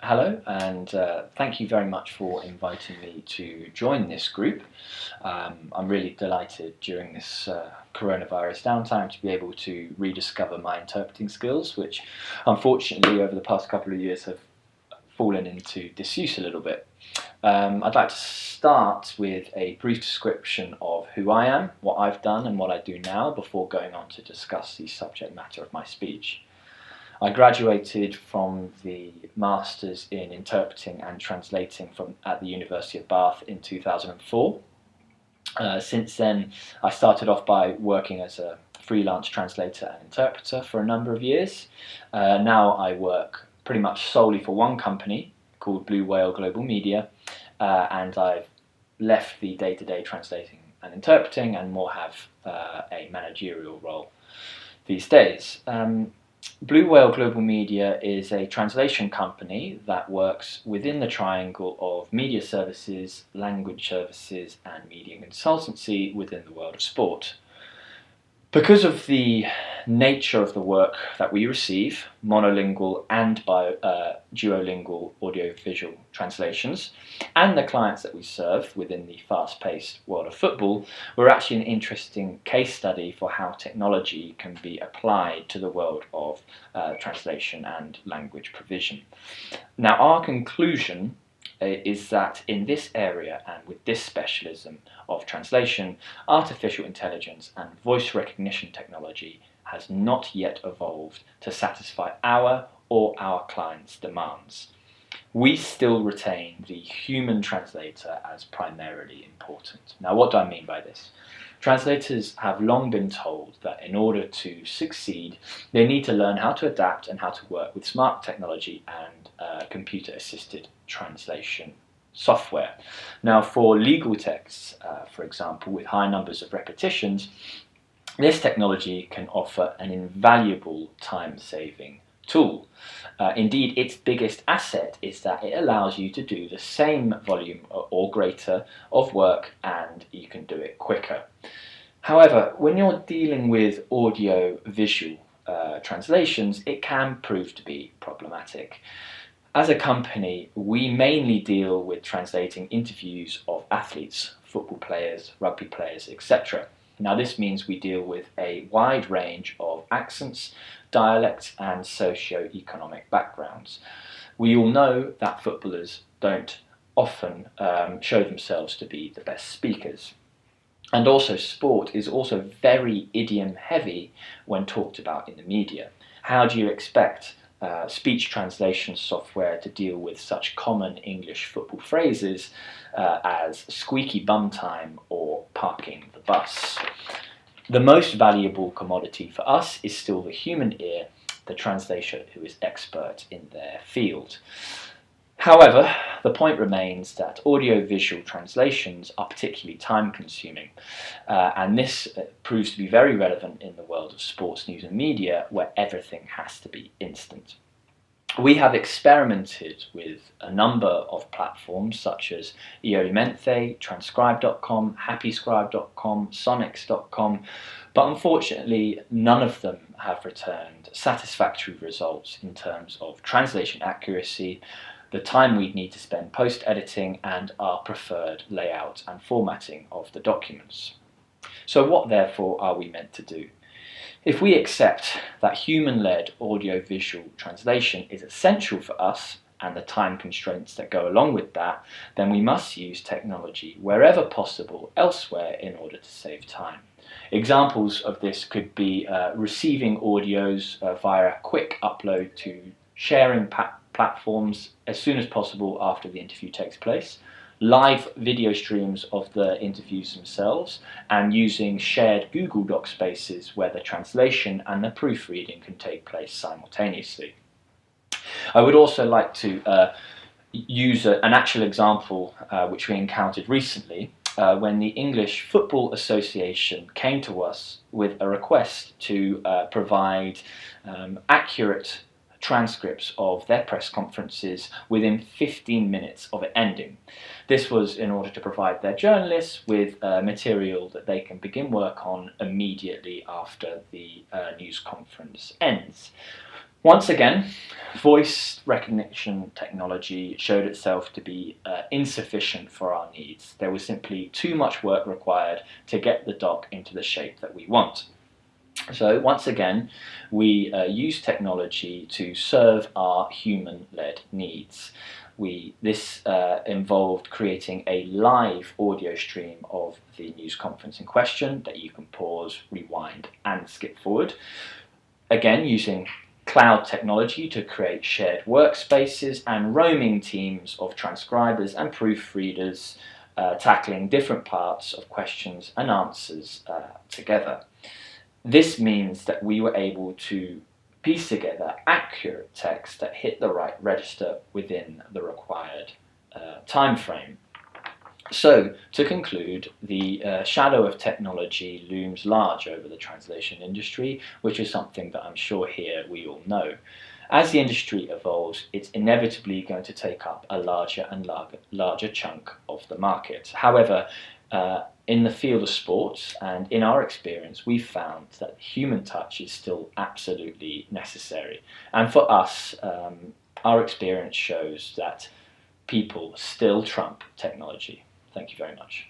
Hello, and thank you very much for inviting me to join this group. I'm really delighted during this coronavirus downtime to be able to rediscover my interpreting skills, which unfortunately over the past couple of years have fallen into disuse a little bit. I'd like to start with a brief description of who I am, what I've done and what I do now before going on to discuss the subject matter of my speech. I graduated from the Masters in Interpreting and Translating at the University of Bath in 2004. Since then, I started off by working as a freelance translator and interpreter for a number of years. Now I work pretty much solely for one company called Blue Whale Global Media, and I've left the day-to-day translating and interpreting and more have a managerial role these days. Blue Whale Global Media is a translation company that works within the triangle of media services, language services and media consultancy within the world of sport. Because of the nature of the work that we receive, monolingual and duolingual audiovisual translations, and the clients that we serve within the fast-paced world of football, we're actually an interesting case study for how technology can be applied to the world of translation and language provision. Now, our conclusion is that in this area and with this specialism of translation, artificial intelligence and voice recognition technology has not yet evolved to satisfy our or our clients' demands. We still retain the human translator as primarily important. Now, what do I mean by this? Translators have long been told that in order to succeed, they need to learn how to adapt and how to work with smart technology and computer-assisted translation software. Now, for legal texts, for example, with high numbers of repetitions, this technology can offer an invaluable time-saving tool. Indeed, its biggest asset is that it allows you to do the same volume or greater of work and you can do it quicker. However, when you're dealing with audio-visual translations, it can prove to be problematic. As a company, we mainly deal with translating interviews of athletes, football players, rugby players, etc. Now, this means we deal with a wide range of accents, dialects and socio-economic backgrounds. We all know that footballers don't often show themselves to be the best speakers. And also, sport is also very idiom heavy when talked about in the media. How do you expect speech translation software to deal with such common English football phrases as squeaky bum time or parking the bus? The most valuable commodity for us is still the human ear, the translator who is expert in their field. However, the point remains that audio-visual translations are particularly time-consuming, and this proves to be very relevant in the world of sports news and media, where everything has to be instant. We have experimented with a number of platforms such as Eolementhe, transcribe.com, happyscribe.com, sonics.com, but unfortunately none of them have returned satisfactory results in terms of translation accuracy, the time we'd need to spend post-editing and our preferred layout and formatting of the documents. So what therefore are we meant to do? If we accept that human-led audio-visual translation is essential for us and the time constraints that go along with that, then we must use technology wherever possible elsewhere in order to save time. Examples of this could be receiving audios via a quick upload to sharing platforms as soon as possible after the interview takes place, live video streams of the interviews themselves, and using shared Google Doc spaces where the translation and the proofreading can take place simultaneously. I would also like to use an actual example which we encountered recently when the English Football Association came to us with a request to provide accurate transcripts of their press conferences within 15 minutes of it ending. This was in order to provide their journalists with material that they can begin work on immediately after the news conference ends. Once again, Voice recognition technology showed itself to be insufficient for our needs. There was simply too much work required to get the doc into the shape that we want. So once again, we use technology to serve our human-led needs. This involved creating a live audio stream of the news conference in question that you can pause, rewind, and skip forward. Again, using cloud technology to create shared workspaces and roaming teams of transcribers and proofreaders tackling different parts of questions and answers together. This means that we were able to piece together accurate text that hit the right register within the required time frame. So, to conclude, the shadow of technology looms large over the translation industry, which is something that I'm sure here we all know. As the industry evolves, it's inevitably going to take up a larger and larger chunk of the market. However, in the field of sports and in our experience, we've found that human touch is still absolutely necessary. And for us, our experience shows that people still trump technology. Thank you very much.